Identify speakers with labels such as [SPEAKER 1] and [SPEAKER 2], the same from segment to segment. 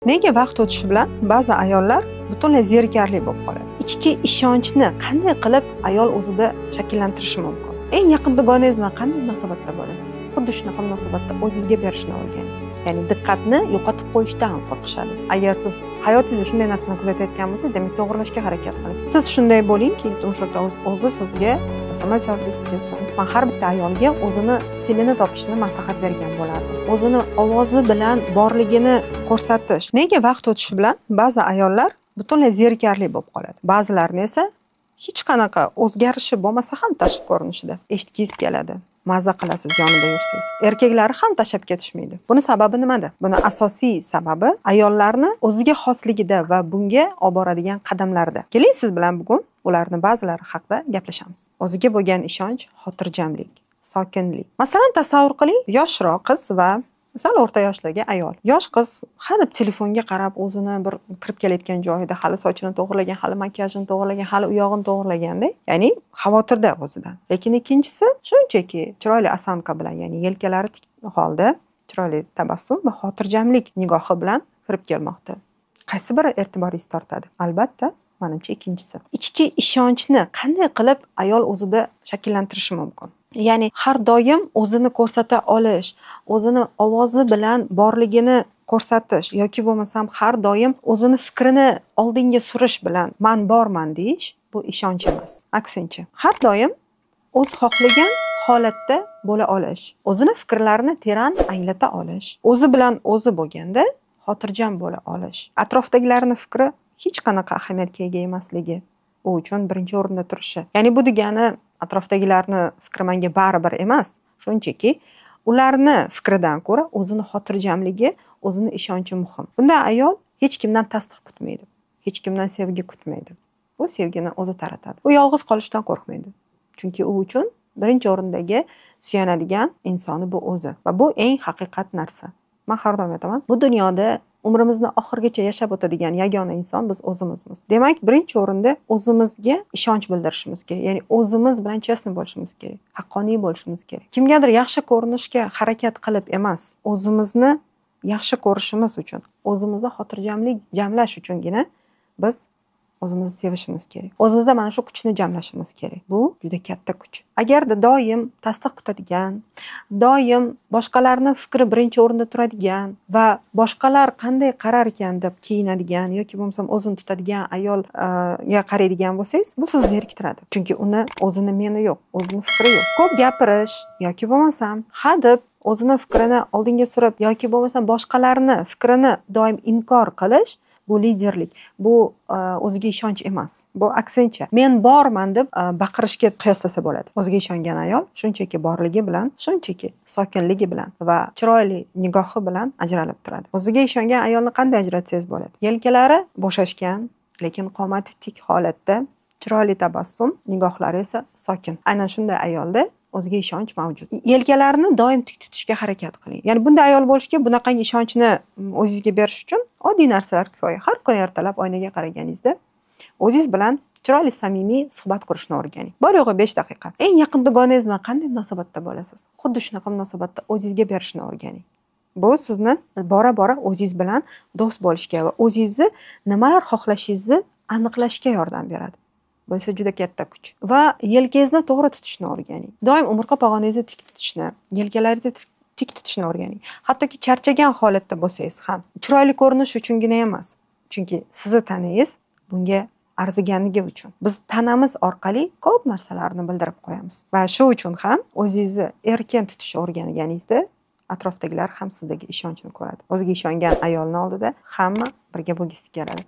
[SPEAKER 1] Nega vaqt o'tishi bilan ba'zi ayollar butunlay zerikarli bo'lib qoladi? Ichki ishonchni qanday qilib ayol o'zida shakllantirishi mumkin? Eng yaqin dugonangiz bilan qanday munosabatda bo'lasiz? Xuddi shunaqa munosabatda o'zingizga berishni o'rganing. Ya'ni diqqatni yo'qotib qo'yishdan qo'rqishadi. Agar siz hayotingizda shunday narsani kuzatayotgan bo'lsangiz, demak to'g'rilashga harakat qiling. Siz shunday bo'lingki, turmush o'rtog'ingiz o'zi sizga SMS yozgisi kelsa, men har bitta ayolga o'zini stilini topishni maslahat bergan bo'lardim. O'zini ovozi bilan borligini ko'rsatish. Nega vaqt o'tishi bilan ba'zi ayollar butunlay zerikarli bo'lib qoladi. Ba'zilarini esa hech qanaqa o'zgarishi bo'lmasa ham tashqi ko'rinishida eshitgingiz keladi. Maza qilasiz yonida yursangiz. Erkaklari ham tashlab ketishmaydi. Buni sababi nimada? Buni asosiy sababi ayollarni o'ziga xosligida va bunga olib boradigan qadamlarida. Keling siz bilan bugun ularni ba'zilari haqida gaplashamiz. O'ziga bo'lgan ishonch, xotirjamlik, sokinlik. Masalan, tasavvur qiling, yoshroq qiz va misol o'rta yoshdagi ayol. Yosh qiz hadeb telefonga qarab, o'zini bir kirib kelayotgan joyida hali sochini to'g'irlagan, hali makiyajini to'g'irlagan, hali u yog'ini to'g'irlaganda, ya'ni xavotirda o'zidan. Lekin ikkinchisi shunchaki chiroyli osonka bilan, ya'ni yelkalari tik holda, chiroyli tabassum va xotirjamlik nigohi bilan kirib kelmoqda. Qaysi biri e'tiboringizni tortadi? Albatta, menimcha ikkinchisi. Ichki ishonchni qanday qilib ayol o'zida shakllantirishi mumkin? Ya'ni har doim o'zini ko'rsata olish, o'zini ovozi bilan borligini ko'rsatish yoki bo'lmasam har doim o'zini fikrini oldinga surish bilan men borman deyish bu ishonch emas. Aksincha, har doim o'z xohlagan holatda bo'la olish, o'zini fikrlarini teran anglata olish, o'zi bilan o'zi bo'lganda xotirjam bo'la olish, atrofdagilarning fikri hech qanaqa ahamiyatga ega emasligi, u uchun birinchi o'rinda turishi. Ya'ni bu degani atrofdagilarni fikri menga baribir emas, shunchaki ularni fikridan ko'ra o'zini xotirjamligi, o'zini ishonchi muhim. Bunda ayol hech kimdan tasdiq kutmaydi, hech kimdan sevgi kutmaydi. Bu sevgini o'zi taratadi. U yolg'iz qolishdan qo'rqmaydi. Chunki u uchun birinchi o'rindagi suyanadigan insoni bu o'zi va bu eng haqiqat narsa. Men har doim aytaman, bu dunyoda umrimizni oxirigacha yashab o'tadigan yagona inson biz o'zimizmiz. Demak, birinchi o'rinda o'zimizga ishonch bildirishimiz kerak. Ya'ni o'zimiz bilan chestni bo'lishimiz kerak, haqqoniy bo'lishimiz kerak. Kimgadir yaxshi ko'rinishga harakat qilib emas, o'zimizni yaxshi ko'rishimiz uchun, o'zimizda xotirjamlik jamlash uchungina biz o'zimizni sevishimiz kerak. O'zimizda mana shu kuchni jamlashimiz kerak. Bu juda katta kuch. Agarda doim tasdiq kutadigan, doim boshqalarning fikri birinchi o'rinda turadigan va boshqalar qanday qarar ekan deb kiyinadigan yoki bo'lmasam o'zini tutadigan ayolga qaraydigan bo'lsangiz, bu sizni zeriktiradi. Chunki uni o'zini meni yo'q, o'zini fikri yo'q. Ko'p gapirish yoki bo'lmasam hadeb o'zini fikrini oldinga surib yoki bo'lmasam boshqalarning fikrini doim inkor qilish bu liderlik, bu o'ziga ishonch emas. Bu aksincha, men borman deb baqirishga qiyoslasa bo'ladi. O'ziga ishongan ayol shunchaki borligi bilan, shunchaki sokinligi bilan va chiroyli nigohi bilan ajralib turadi. O'ziga ishongan ayolni qanday ajratsangiz bo'ladi? Yelkalari bo'shashgan, lekin qomati tik holatda, chiroyli tabassum, nigohlari esa sokin. Aynan shunday ayolda o'ziga ishonch mavjud. Yelkalarini doim tik tutishga harakat qiling. Ya'ni bunday ayol bo'lishga, bunaqangi ishonchni o'zingizga berish uchun oddiy narsalar kifoya. Har kuni ertalab oynaga qaraganingizda o'zingiz bilan chiroyli samimiy suhbat qurishni o'rganing. Bor-yo'g'i 5 daqiqa. Eng yaqin dugonangiz bilan qanday munosabatda bo'lasiz? Xuddi shunaqa munosabatda o'zingizga berishni o'rganing. Bu sizni bora-bora o'zingiz bilan do'st bo'lishga va o'zingizni nimalar xohlashingizni aniqlashga yordam beradi. Bu esa juda katta kuch. Va yelkangizni to'g'ri tutishni o'rganing. Doim umurtqa pog'oningizni tik tutishni, yelkalaringizni tik tutishni o'rganing. Hattoki charchagan holatda bo'lsangiz ham, chiroyli ko'rinish uchungina emas. Chunki sizni tanangiz bunga arziganligi uchun. Biz tanamiz orqali ko'p narsalarni bildirib qo'yamiz. Va shu uchun ham o'zingizni erkin tutishni o'rganganingizda atrofdagilar ham sizdagi ishonchni ko'radi. O'ziga ishongan ayolning oldida hamma birga bo'lgisi keladi.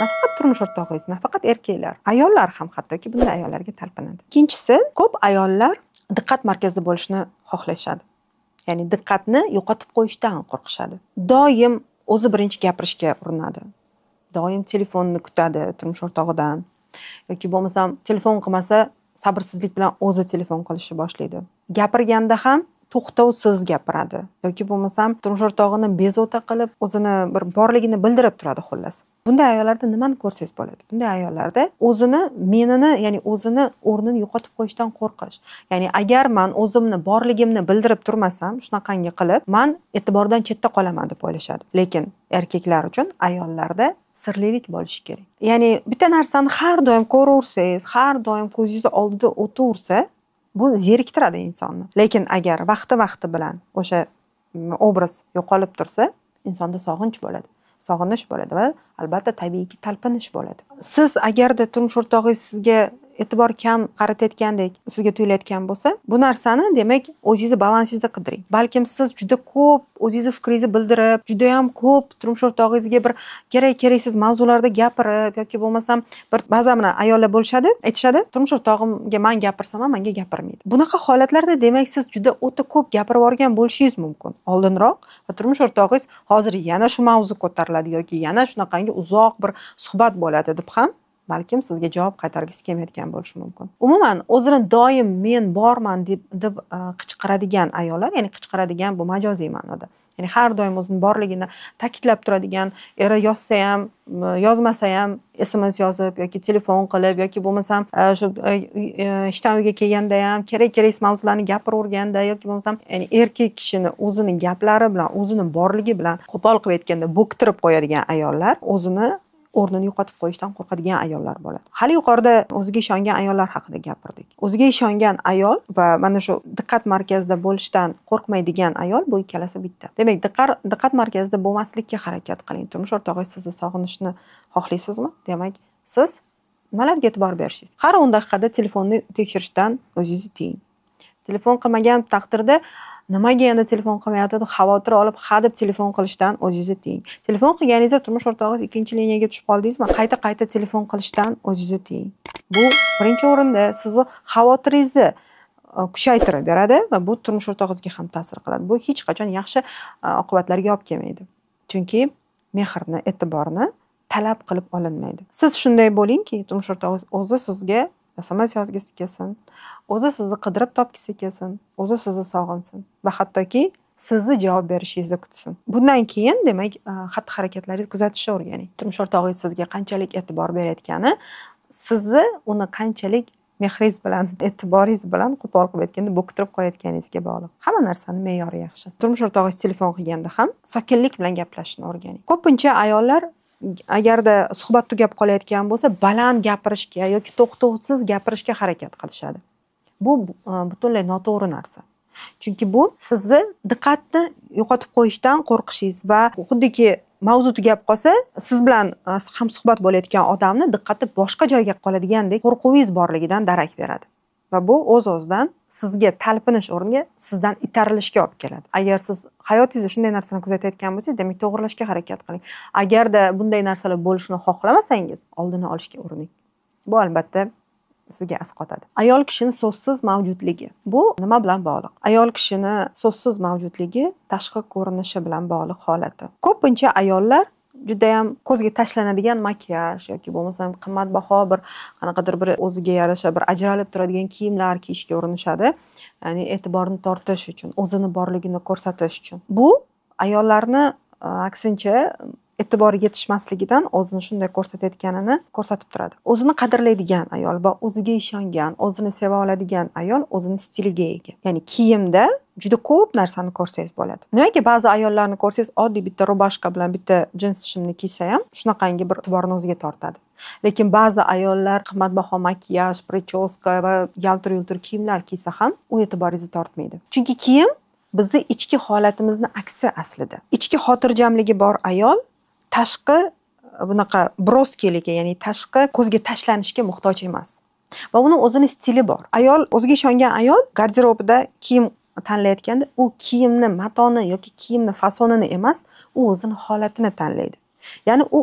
[SPEAKER 1] Nafaqat turmush o'rtog'ingiz, nafaqat erkaklar, ayollar ham hattoki bunday ayollarga talpinadi. Ikkinchisi, ko'p ayollar diqqat markazida bo'lishni xohlashadi. Ya'ni diqqatni yo'qotib qo'yishdan qo'rqishadi. Doim o'zi birinchi gapirishga urinadi. Doim telefonni kutadi turmush o'rtog'idan yoki bo'lmasam telefon qilmasa sabrsizlik bilan o'zi telefon qilishni boshlaydi. Gapirganda ham to'xtovsiz gapiradi yoki bo'lmasam turmush o'rtog'ini bezovta qilib o'zini bir borligini bildirib turadi xullas. Bunday ayollarda nimani ko'rsangiz bo'ladi? Bunday ayollarda menini, ya'ni o'zini o'rnini yo'qotib qo'yishdan qo'rqish. Ya'ni agar men o'zimni borligimni bildirib turmasam, shunaqangi qilib, men e'tibordan chetda qolaman deb o'ylashadi. Lekin erkaklar uchun ayollarda sirlilik bo'lishi kerak. Ya'ni bitta narsani har doim ko'raversangiz, har doim ko'zingiz oldida o'taversa, bu zeriktiradi insonni. Lekin agar vaqti bilan o'sha obraz yo'qolib tursa, insonda sog'inch bo'ladi. Sog'inish bo'ladi va albatta tabiiyki talpinish bo'ladi. Siz agarda turmush o'rtog'ingiz sizga e'tibor kam qaratayotgandek sizga tuyulayotgan bo'lsa, bu narsani demak o'zingizni balansingizda qidiring. Balkim siz juda ko'p o'zingizni fikringizni bildirib, juda ham ko'p turmush o'rtog'ingizga bir keraksiz mavzularda gapirib yoki bo'lmasam bir ba'zan ayollar bo'lishadi, aytishadi, turmush o'rtog'imga men gapirsam ham menga gapirmaydi. Bunaqa holatlarda demak siz juda o'ta ko'p gapirib yuborgan bo'lishingiz mumkin oldinroq va turmush o'rtog'ingiz hozir yana shu mavzu ko'tariladi yoki yana shunaqangi uzoq bir suhbat bo'ladi deb ham balkim sizga javob qaytargisi kelmayotgan bo'lishi mumkin. Umuman o'zini doim men borman deb qichqiradigan ayollar, ya'ni qichqiradigan bu majoziy ma'noda. Ya'ni har doim o'zini borligini ta'kidlab turadigan, eri yozsa ham, yozmasa ham SMS yozib yoki telefon qilib yoki bo'lmasam shu ishdan uyga kelganda ham kerak mavzularni gapiraverganda yoki bo'lmasam, ya'ni erkak kishini o'zini gaplari bilan, o'zini borligi bilan qo'pol qilib aytganda bo'ktirib qo'yadigan ayollar o'zini o'rnini yo'qotib qo'yishdan qo'rqadigan ayollar bo'ladi. Hali yuqorida o'ziga ishongan ayollar haqida gapirdik. O'ziga ishongan ayol va mana shu diqqat markazida bo'lishdan qo'rqmaydigan ayol, bu ikkalasi bitta. Demak, diqqat markazida bo'lmaslikka harakat qiling. Turmush o'rtog'ingiz sizni sog'inishni xohlaysizmi? Demak, siz nimalarga e'tibor berishingiz? Har 10 daqiqada telefonni tekshirishdan o'zingizni tiying. Telefon qilmagan taqdirda nimaga endi telefon qilmayapti deb xavotir olib, ha deb telefon qilishdan o'zingizni tiying. Telefon qilganingizda turmush o'rtog'ingiz ikkinchi liniyaga tushib qoldingizmi? Qayta telefon qilishdan o'zingizni tiying. Bu birinchi o'rinda sizni xavotiringizni kuchaytirib beradi va bu turmush o'rtog'ingizga ham ta'sir qiladi. Bu hech qachon yaxshi oqibatlarga olib kelmaydi. Chunki mehrni, e'tiborni talab qilib olinmaydi. Siz shunday bo'lingki, turmush o'rtog'ingiz o'zi sizga SMS yozgisi kelsin, o'zi sizni qidirib topgisi kelsin, o'zi sizni sog'insin va hattoki sizni javob berishingizni kutsin. Bundan keyin demak xatti-harakatlaringizni kuzatishni o'rganing. Turmush o'rtog'ingiz sizga qanchalik e'tibor berayotgani, sizni uni qanchalik mehringiz bilan, e'tiboringiz bilan qo'pol qilib aytganda bo'ktirib qo'yayotganingizga bog'liq. Hamma narsani me'yori yaxshi. Turmush o'rtog'ingiz telefon qilganda ham sokinlik bilan gaplashishni o'rganing. Ko'pincha ayollar agarda suhbat tugab qolayotgan bo'lsa, baland gapirishga yoki to'xtovsiz gapirishga harakat qilishadi. Bu butunlay noto'g'ri narsa. Chunki bu sizni diqqatni yo'qotib qo'yishdan qo'rqishingiz va xuddiki mavzu tugab qolsa, siz bilan ham suhbat bo'layotgan odamni diqqati boshqa joyga qoladigandek qo'rquvingiz borligidan darak beradi. Va bu o'z-o'zidan sizga talpinish o'rniga sizdan itarilishga olib keladi. Agar siz hayotingizda shunday narsani kuzatayotgan bo'lsangiz, demak to'g'rilashga harakat qiling. Agarda bunday narsalar bo'lishini xohlamasangiz, oldini olishga urining. Bu albatta sizga asqotadi. Ayol kishini so'zsiz mavjudligi. Bu nima bilan bog'liq? Ayol kishini so'zsiz mavjudligi tashqi ko'rinishi bilan bog'liq holati. Ko'pincha ayollar juda ham ko'zga tashlanadigan makiyaj yoki bo'lmasam qimmatbaho bir qanaqadir bir o'ziga yarasha bir ajralib turadigan kiyimlar kiyishga urinishadi. Ya'ni e'tiborni tortish uchun, o'zini borligini ko'rsatish uchun. Bu ayollarni aksincha e'tibori yetishmasligidan o'zini shunday ko'rsatayotganini ko'rsatib turadi. O'zini qadrlaydigan ayol va o'ziga ishongan, o'zini seva oladigan ayol o'zini stiliga ega. Ya'ni kiyimda juda ko'p narsani ko'rsangiz bo'ladi. Nimaga ba'zi ayollarni ko'rsangiz oddiy bitta rubashka bilan bitta jins shimni kiysa ham shunaqangi bir e'tiborni o'ziga tortadi. Lekin ba'zi ayollar qimmatbaho makiyaj, prichoska va yaltir-yultir kiyimlar kiysa ham u e'tiboringizni tortmaydi. Chunki kiyim bizni ichki holatimizni aksi aslida. Ichki xotirjamligi bor ayol tashqi bunaqa broskiliga, ya'ni tashqi ko'zga tashlanishga muhtoj emas. Va uni o'zini stili bor. Ayol, o'ziga ishongan ayol garderobida kiyim tanlayotganda u kiyimni matoni yoki kiyimni fasonini emas, u o'zini holatini tanlaydi. Ya'ni u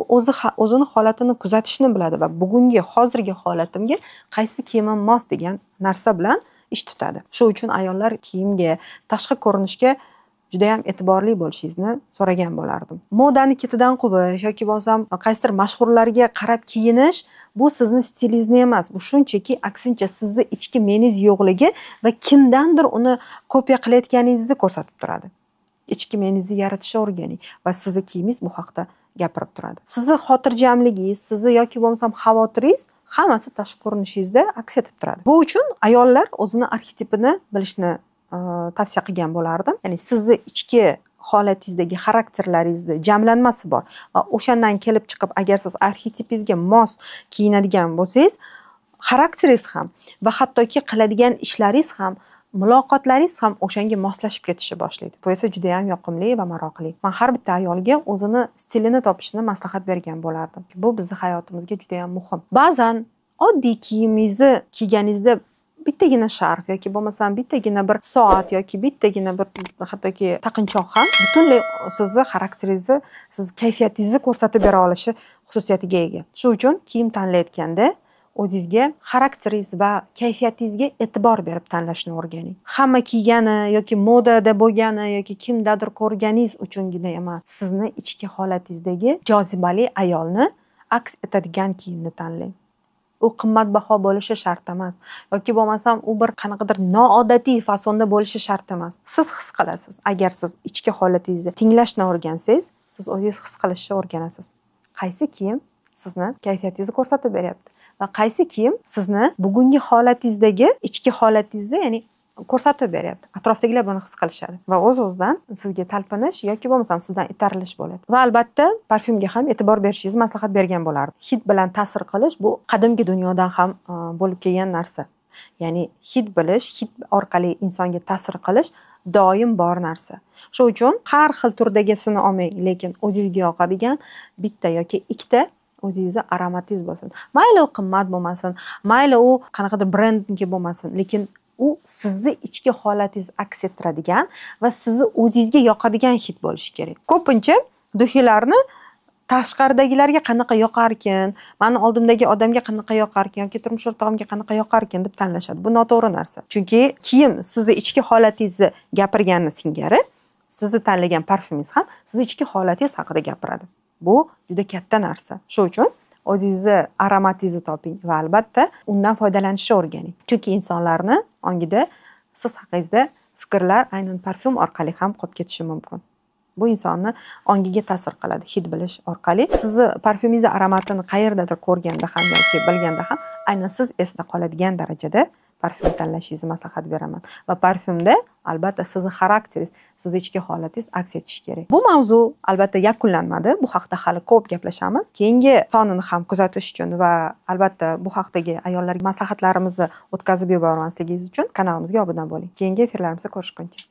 [SPEAKER 1] o'zini holatini kuzatishni biladi va bugungi hozirgi holatimga qaysi kiyimim mos degan narsa bilan ish tutadi. Shu uchun ayollar kiyimga, tashqi ko'rinishga juda ham e'tiborli bo'lishingizni so'ragan bo'lardim. Modani ketidan quvish yoki bo'lmasam qaysidir mashhurlarga qarab kiyinish bu sizni stilingizni emas. Bu shunchaki aksincha sizni ichki meningiz yo'qligi va kimdandir uni kopiya qilayotganingizni ko'rsatib turadi. Ichki meningizni yaratishga o'rganing va sizni kiyimingiz bu haqda gapirib turadi. Sizni xotirjamligingiz, sizni yoki bo'lmasam xavotiringiz hammasi tashqi ko'rinishingizda aks etib turadi. Bu uchun ayollar o'zini arxetipini bilishni tavsiya qilgan bo'lardim. Ya'ni sizni ichki holatingizdagi xarakterlaringizni jamlanmasi bor va o'shandan kelib chiqib agar siz arxetipingizga mos kiyinadigan bo'lsangiz, xarakteringiz ham va hattoki qiladigan ishlaringiz ham, muloqotlaringiz ham o'shanga moslashib ketishni boshlaydi. Bu esa juda ham yoqimli va maroqli. Men har bitta ayolga o'zini stilini topishni maslahat bergan bo'lardim. Bu bizning hayotimizga juda ham muhim. Ba'zan oddiy kiyimingizni kiyganingizda bittagina sharf yoki bo'lmasam bittagina bir soat yoki bittagina bir hattoki taqinchoq ham butunlay sizni xarakteringizni, siz kayfiyatingizni ko'rsatib bera olishi xususiyatiga ega. Shuning uchun kiyim tanlayotganda o'zingizga xarakteringiz va kayfiyatingizga e'tibor berib tanlashni o'rganing. Hamma kiygani yoki modada bo'lgani yoki kimdadir ko'rganingiz uchungina emas, sizni ichki holatingizdagi jozibali ayolni aks etadigan kiyimni tanlang. U qimmatbaho bo'lishi shart emas yoki bo'lmasam u bir qanaqadir noodatiy fasonda bo'lishi shart emas. Siz his qilasiz. Agar siz ichki holatingizni tinglashni o'rgansangiz, siz o'zingiz his qilishni o'rganasiz. Qaysi kiyim sizni kayfiyatingizni ko'rsatib beryapti va qaysi kiyim sizni bugungi holatingizdagi ichki holatingizni, ya'ni ko'rsatib beryapti. Atrofdagilar buni his qilishadi va o'z-o'zidan sizga talpinish yoki bo'lmasam sizdan itarilish bo'ladi. Va albatta parfyumga ham e'tibor berishingizni maslahat bergan bo'lardim. Hid bilan ta'sir qilish bu qadimgi dunyodan ham bo'lib kelgan narsa. Ya'ni hid bilish, hid orqali insonga ta'sir qilish doim bor narsa. Shuning uchun har xil turdagisini olmang, lekin o'zingizga yoqadigan bitta yoki ikkita o'zingizning aromatingiz bo'lsin. Mayli u qimmat bo'lmasin, mayli u qanaqadir brendniki bo'lmasin, lekin u sizni ichki holatingiz aks ettiradigan va sizni o'zingizga yoqadigan hid bo'lishi kerak. Ko'pincha duxiylarni tashqaridagilarga qanaqa yoqarkin, meni oldimdagi odamga qanaqa yoqarkin yoki turmush o'rtog'imga qanaqa yoqarkin deb tanlashadi. Bu noto'g'ri narsa. Chunki kiyim sizni ichki holatingizni gapirganini singari, sizni tanlagan parfyumingiz ham sizni ichki holatingiz haqida gapiradi. Bu juda katta narsa. Shuning uchun o'zingizni aromatingizni toping va albatta undan foydalanishni o'rganing. Chunki insonlarni ongida siz haqingizda fikrlar aynan parfyum orqali ham qolib ketishi mumkin. Bu insonni ongiga ta'sir qiladi hid bilish orqali. Sizni parfyumingizni aromatini qayerdadir ko'rganda ham yoki bilganda ham aynan siz esda qoladigan darajada parfyum tanlashingizni maslahat beraman. Va parfyumda albatta sizni xarakteringiz, sizni ichki holatingiz aks etishi kerak. Bu mavzu albatta yakunlanmadi. Bu haqda hali ko'p gaplashamiz. Keyingi sonini ham kuzatish uchun va albatta bu haqdagi ayollarga maslahatlarimizni o'tkazib yubormasligingiz uchun kanalimizga obuna bo'ling. Keyingi efirlarimizda ko'rishguncha.